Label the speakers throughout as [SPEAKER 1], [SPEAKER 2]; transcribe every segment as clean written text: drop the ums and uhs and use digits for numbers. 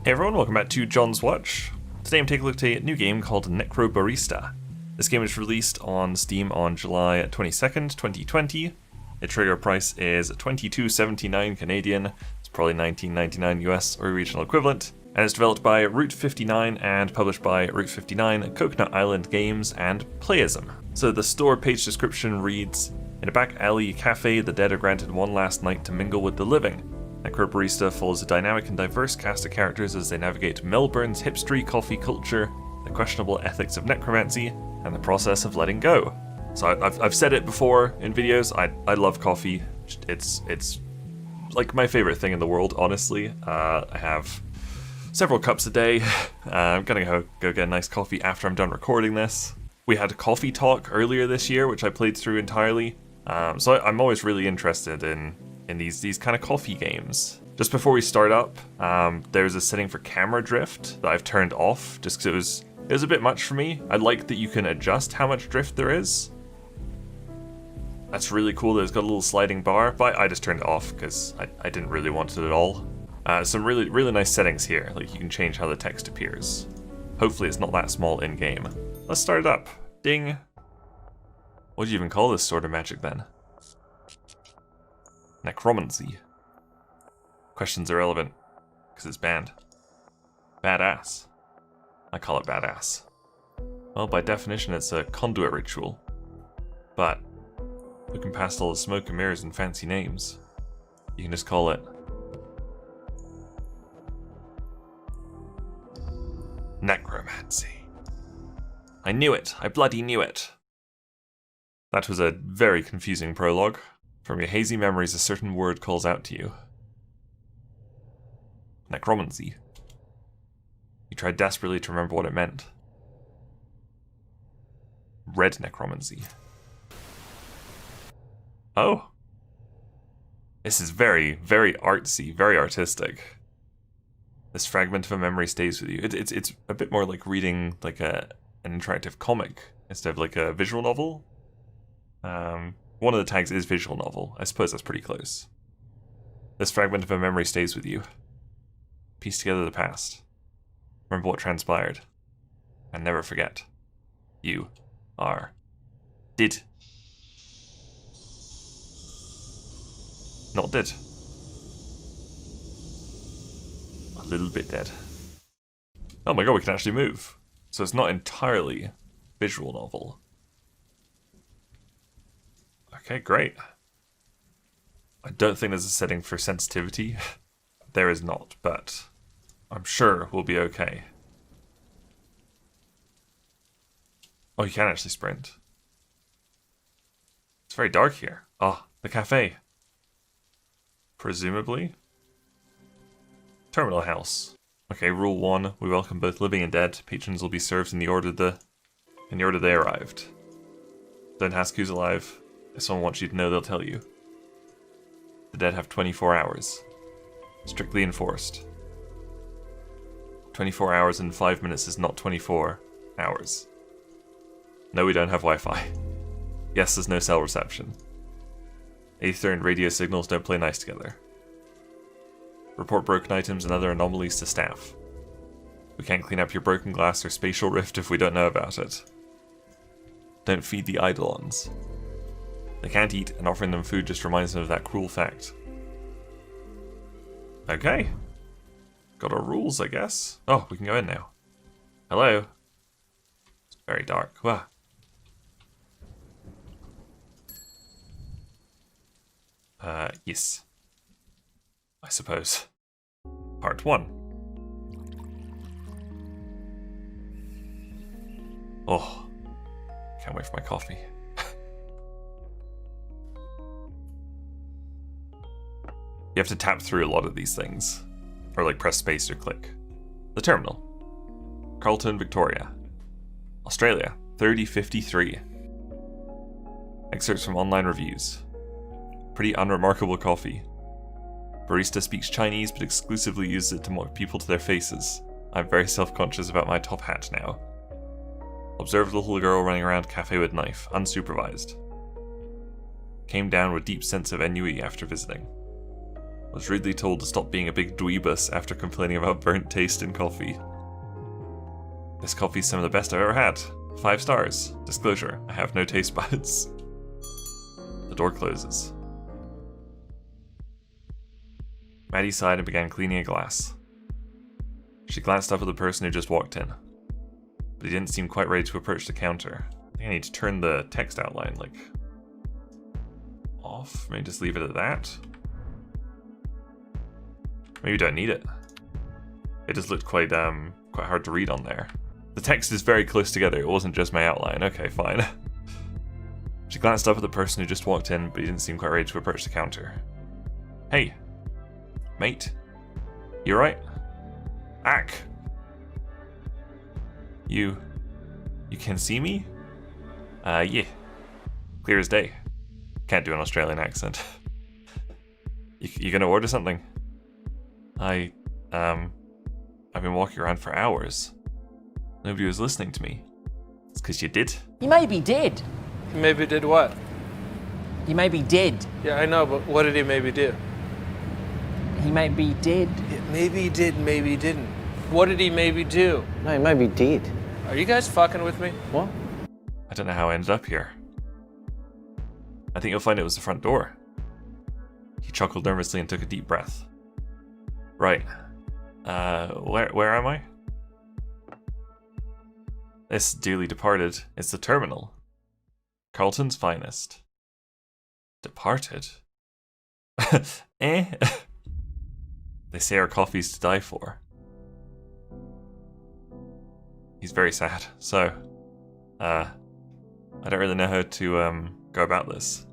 [SPEAKER 1] Hey everyone, welcome back to John's Watch. Today I'm taking a look at a new game called Necrobarista. This game was released on Steam on July 22nd, 2020. The trigger price is $22.79 Canadian, it's probably $19.99 US or regional equivalent, and it's developed by Route 59 and published by Route 59, Coconut Island Games, and Playism. So the store page description reads, "In a back alley cafe, the dead are granted one last night to mingle with the living. Necrobarista follows a dynamic and diverse cast of characters as they navigate Melbourne's hipstery coffee culture, the questionable ethics of necromancy, and the process of letting go." So I've said it before in videos, I love coffee. It's like my favorite thing in the world, honestly. I have several cups a day. I'm gonna go get a nice coffee after I'm done recording this. We had a coffee talk earlier this year, which I played through entirely. So I'm always really interested in these kind of coffee games. Just before we start up, there's a setting for camera drift that I've turned off just because it was a bit much for me. I like that you can adjust how much drift there is. That's really cool that it's got a little sliding bar, but I just turned it off because I didn't really want it at all. Some really nice settings here, like you can change how the text appears. Hopefully it's not that small in-game. Let's start it up. Ding. What do you even call this sort of magic then? Necromancy. Question's irrelevant, because it's banned. Badass. I call it badass. Well, by definition it's a conduit ritual. But, looking past all the smoke and mirrors and fancy names, you can just call it necromancy. I knew it! I bloody knew it! That was a very confusing prologue. From your hazy memories, a certain word calls out to you. Necromancy. You tried desperately to remember what it meant. Red necromancy. Oh. This is very artsy, very artistic. This fragment of a memory stays with you. It's a bit more like reading like an interactive comic instead of like a visual novel. One of the tags is visual novel. I suppose that's pretty close. This fragment of a memory stays with you. Piece together the past. Remember what transpired. And never forget. You are did. Not dead. A little bit dead. Oh my god, we can actually move. So it's not entirely visual novel. Okay, great. I don't think there's a setting for sensitivity. There is not, but I'm sure we'll be okay. Oh, you can actually sprint. It's very dark here. Ah, the cafe. Presumably. Terminal house. Okay, rule 1. We welcome both living and dead. Patrons will be served in the order they arrived. Don't ask who's alive. If someone wants you to know, they'll tell you. The dead have 24 hours. Strictly enforced. 24 hours and 5 minutes is not 24 hours. No, we don't have Wi-Fi. Yes, there's no cell reception. Aether and radio signals don't play nice together. Report broken items and other anomalies to staff. We can't clean up your broken glass or spatial rift if we don't know about it. Don't feed the eidolons. They can't eat, and offering them food just reminds them of that cruel fact. Okay. Got our rules, I guess. Oh, we can go in now. Hello. It's very dark. Wow. Yes. I suppose. Part 1. Oh. Can't wait for my coffee. You have to tap through a lot of these things. Or like press space or click. The terminal. Carlton, Victoria. Australia, 3053. Excerpts from online reviews. Pretty unremarkable coffee. Barista speaks Chinese but exclusively uses it to mock people to their faces. I'm very self-conscious about my top hat now. Observed little girl running around cafe with knife, unsupervised. Came down with deep sense of ennui after visiting. Was rudely told to stop being a big dweebus after complaining about burnt taste in coffee. This coffee's some of the best I've ever had. 5 stars. Disclosure, I have no taste buds. The door closes. Maddie sighed and began cleaning a glass. She glanced up at the person who just walked in, but he didn't seem quite ready to approach the counter. I think I need to turn the text outline, like, off. Maybe just leave it at that. Maybe you don't need it. It just looked quite hard to read on there. The text is very close together, it wasn't just my outline. Okay, fine. She glanced up at the person who just walked in, but he didn't seem quite ready to approach the counter. Hey, mate, you right? Ack. You can see me? Yeah. Clear as day. Can't do an Australian accent. You gonna order something? I've been walking around for hours. Nobody was listening to me. It's because you did.
[SPEAKER 2] You maybe did.
[SPEAKER 3] He maybe did what?
[SPEAKER 2] You maybe did.
[SPEAKER 3] Yeah, I know, but what did he maybe do?
[SPEAKER 2] He maybe did.
[SPEAKER 3] Yeah, maybe he did, maybe he didn't. What did he maybe do?
[SPEAKER 4] No, he maybe did.
[SPEAKER 3] Are you guys fucking with me?
[SPEAKER 4] What?
[SPEAKER 1] I don't know how I ended up here. I think you'll find it was the front door. He chuckled nervously and took a deep breath. Right. Where am I? This dearly departed is the terminal. Carlton's finest. Departed? Eh? They say our coffee's to die for. He's very sad, so, I don't really know how to, go about this.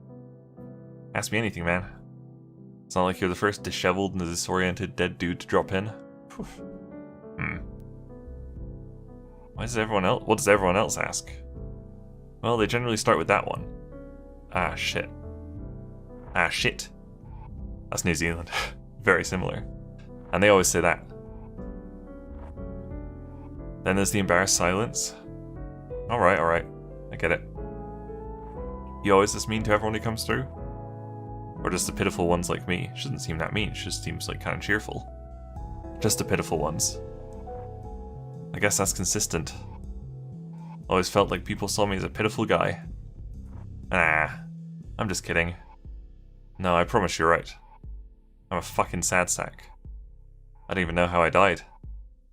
[SPEAKER 1] Ask me anything, man. It's not like you're the first disheveled and disoriented dead dude to drop in. What does everyone else ask? Well, they generally start with that one. Ah, shit. Ah, shit. That's New Zealand. Very similar. And they always say that. Then there's the embarrassed silence. Alright. I get it. You always this mean to everyone who comes through? Or just the pitiful ones like me? She doesn't seem that mean, she just seems like kind of cheerful. Just the pitiful ones. I guess that's consistent. Always felt like people saw me as a pitiful guy. Ah, I'm just kidding. No, I promise you're right. I'm a fucking sad sack. I don't even know how I died,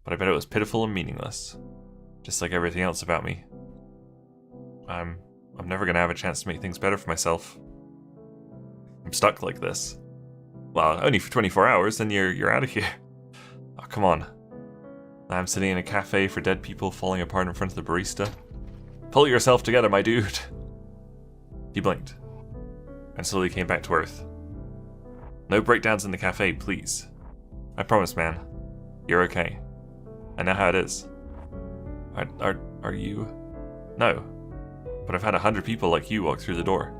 [SPEAKER 1] but I bet it was pitiful and meaningless. Just like everything else about me. I'm never gonna have a chance to make things better for myself. I'm stuck like this. Well, only for 24 hours, then you're out of here. Oh, come on. I'm sitting in a cafe for dead people falling apart in front of the barista. Pull yourself together, my dude. He blinked, and slowly came back to earth. No breakdowns in the cafe, please. I promise, man. You're okay. I know how it is. Are you? No. But I've had 100 people like you walk through the door.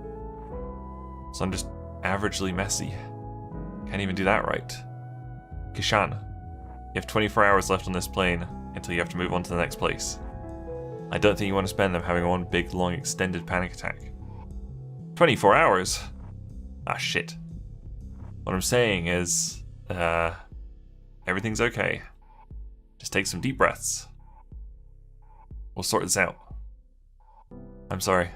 [SPEAKER 1] So I'm just averagely messy. Can't even do that right. Kishan, you have 24 hours left on this plane until you have to move on to the next place. I don't think you want to spend them having one big, long, extended panic attack. 24 hours? Ah, shit. What I'm saying is, everything's okay. Just take some deep breaths. We'll sort this out. I'm sorry.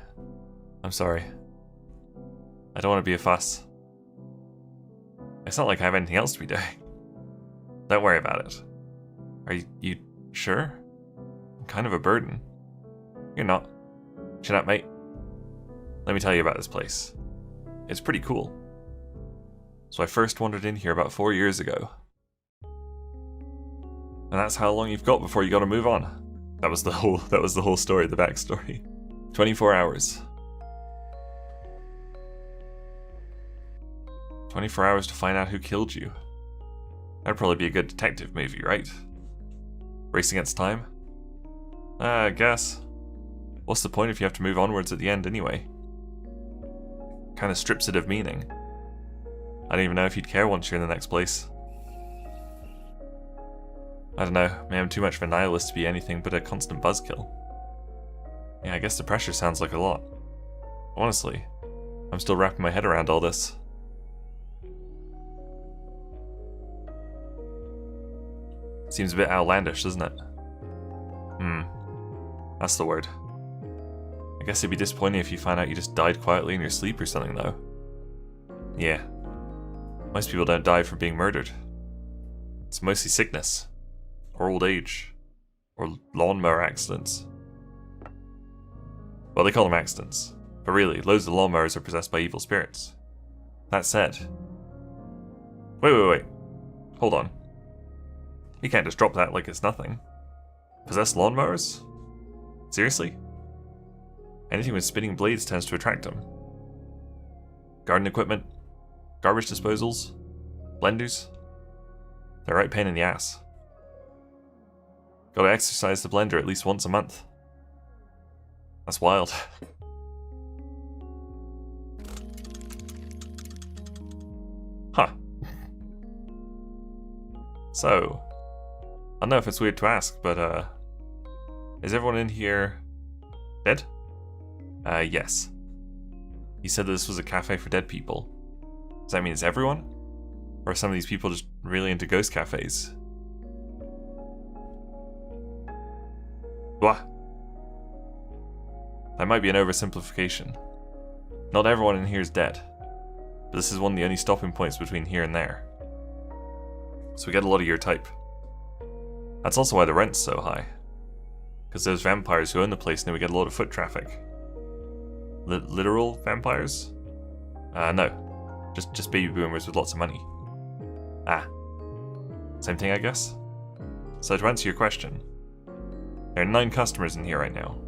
[SPEAKER 1] I don't want to be a fuss. It's not like I have anything else to be doing. Don't worry about it. Are you sure? I'm kind of a burden. You're not. Shut up, mate. Let me tell you about this place. It's pretty cool. So I first wandered in here about 4 years ago. And that's how long you've got before you gotta move on. That was the whole story, the backstory. 24 hours. 24 hours to find out who killed you. That'd probably be a good detective movie, right? Race against time? I guess. What's the point if you have to move onwards at the end anyway? Kinda strips it of meaning. I don't even know if you'd care once you're in the next place. I don't know, maybe I'm too much of a nihilist to be anything but a constant buzzkill. Yeah, I guess the pressure sounds like a lot. Honestly, I'm still wrapping my head around all this. Seems a bit outlandish, doesn't it? That's the word. I guess it'd be disappointing if you find out you just died quietly in your sleep or something, though. Yeah. Most people don't die from being murdered. It's mostly sickness. Or old age. Or lawnmower accidents. Well, they call them accidents. But really, loads of lawnmowers are possessed by evil spirits. That said... Wait. Hold on. You can't just drop that like it's nothing. Possessed lawnmowers? Seriously? Anything with spinning blades tends to attract them. Garden equipment, garbage disposals, blenders. They're a right pain in the ass. Gotta exercise the blender at least once a month. That's wild. Huh. So, I don't know if it's weird to ask, but is everyone in here dead? Yes. You said that this was a cafe for dead people. Does that mean it's everyone? Or are some of these people just really into ghost cafes? Blah. That might be an oversimplification. Not everyone in here is dead. But this is one of the only stopping points between here and there. So we get a lot of your type. That's also why the rent's so high. Because those vampires who own the place know we get a lot of foot traffic. Literal vampires? No. Just baby boomers with lots of money. Ah. Same thing, I guess? So to answer your question, there are 9 customers in here right now.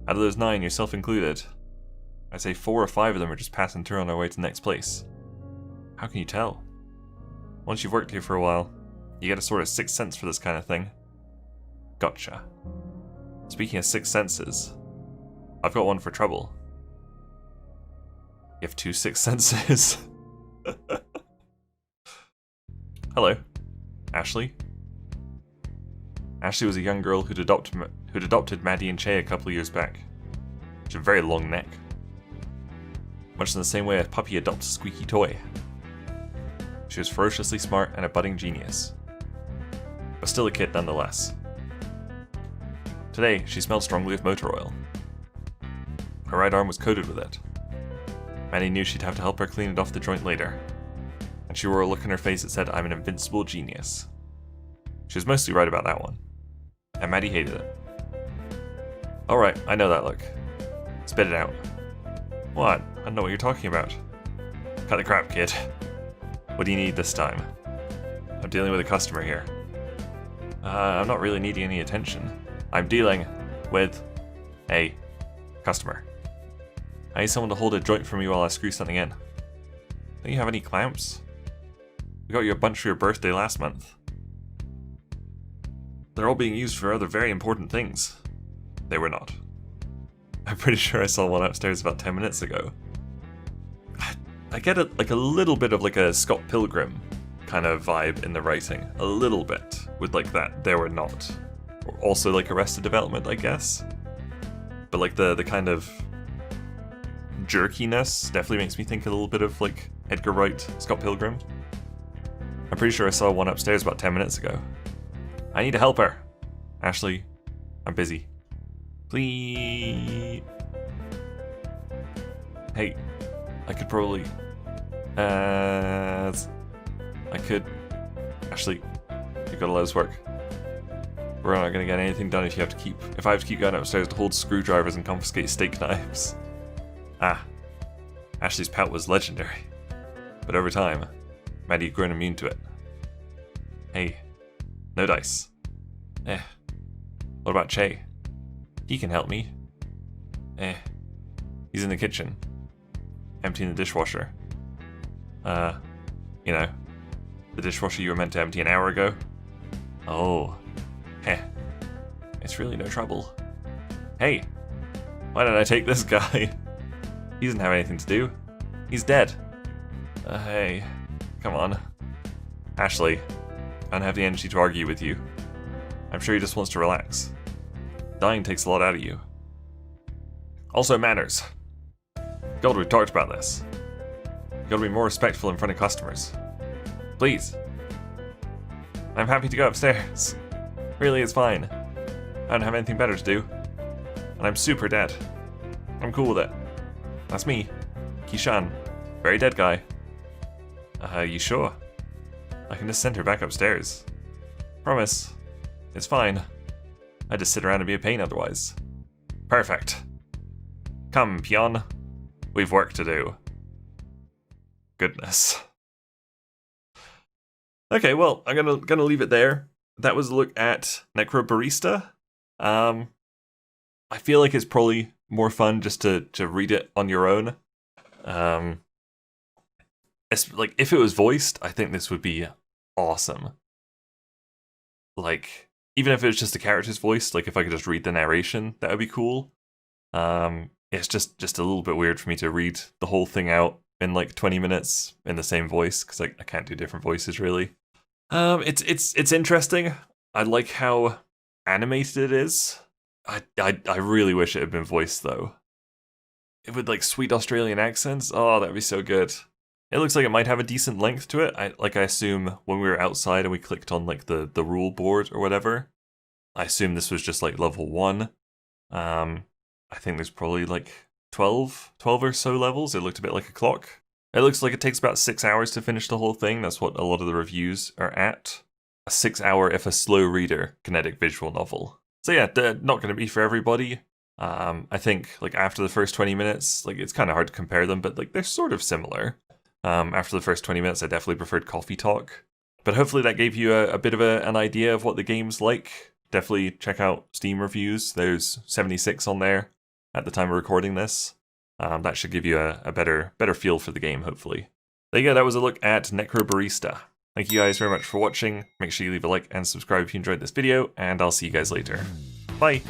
[SPEAKER 1] Out of those 9, yourself included, I'd say 4 or 5 of them are just passing through on their way to the next place. How can you tell? Once you've worked here for a while, you get a sort of sixth sense for this kind of thing. Gotcha. Speaking of sixth senses, I've got one for trouble. You have 2 sixth senses? Hello. Ashley? Ashley was a young girl who'd adopted Maddie and Che a couple of years back. She had a very long neck. Much in the same way a puppy adopts a squeaky toy. She was ferociously smart and a budding genius. But still a kid nonetheless. Today, she smelled strongly of motor oil. Her right arm was coated with it. Maddie knew she'd have to help her clean it off the joint later. And she wore a look in her face that said, "I'm an invincible genius." She was mostly right about that one. And Maddie hated it. Alright, I know that look. Spit it out. What? I don't know what you're talking about. Cut the crap, kid. What do you need this time? I'm dealing with a customer here. I'm not really needing any attention. I'm dealing with a customer. I need someone to hold a joint for me while I screw something in. Don't you have any clamps? We got you a bunch for your birthday last month. They're all being used for other very important things. They were not. I'm pretty sure I saw one upstairs about 10 minutes ago. I get it, like a little bit of like a Scott Pilgrim kind of vibe in the writing. A little bit. With like that, there were not. Also like Arrested Development, I guess. But like the kind of jerkiness definitely makes me think a little bit of like Edgar Wright, Scott Pilgrim. I'm pretty sure I saw one upstairs about 10 minutes ago. I need to help her. Ashley, I'm busy. Please. Hey, I could probably... Ashley, you gotta let us work. We're not gonna get anything done if I have to keep going upstairs to hold screwdrivers and confiscate steak knives. Ah, Ashley's pout was legendary. But over time, Maddie had grown immune to it. Hey, no dice. What about Che? He can help me. He's in the kitchen. Emptying the dishwasher. You know, the dishwasher you were meant to empty an hour ago? Oh. It's really no trouble. Hey, why don't I take this guy? He doesn't have anything to do. He's dead. Hey, come on. Ashley, I don't have the energy to argue with you. I'm sure he just wants to relax. Dying takes a lot out of you. Also manners. God, we've talked about this. You gotta be more respectful in front of customers. Please. I'm happy to go upstairs. Really, it's fine. I don't have anything better to do. And I'm super dead. I'm cool with it. That's me. Kishan. Very dead guy. You sure? I can just send her back upstairs. Promise. It's fine. I just sit around and be a pain otherwise. Perfect. Come, peon. We've work to do. Goodness. Okay, well, I'm gonna leave it there. That was a look at Necrobarista. I feel like it's probably more fun just to read it on your own. It's like if it was voiced, I think this would be awesome. Like even if it was just the character's voice, like if I could just read the narration, that would be cool. It's just a little bit weird for me to read the whole thing out in like 20 minutes in the same voice because I can't do different voices really. It's interesting. I like how animated it is. I really wish it had been voiced though. It would like sweet Australian accents. Oh, that'd be so good. It looks like it might have a decent length to it. I assume when we were outside and we clicked on like the rule board or whatever, I assume this was just like level 1. I think there's probably like 12 or so levels. It looked a bit like a clock. It looks like it takes about 6 hours to finish the whole thing. That's what a lot of the reviews are at. A 6-hour, if a slow reader, kinetic visual novel. So yeah, not going to be for everybody. I think like after the first 20 minutes, like it's kind of hard to compare them, but like they're sort of similar. After the first 20 minutes, I definitely preferred Coffee Talk. But hopefully that gave you a bit of an idea of what the game's like. Definitely check out Steam reviews. There's 76 on there at the time of recording this. That should give you a better feel for the game, hopefully. There you go, that was a look at Necrobarista. Thank you guys very much for watching. Make sure you leave a like and subscribe if you enjoyed this video, and I'll see you guys later. Bye!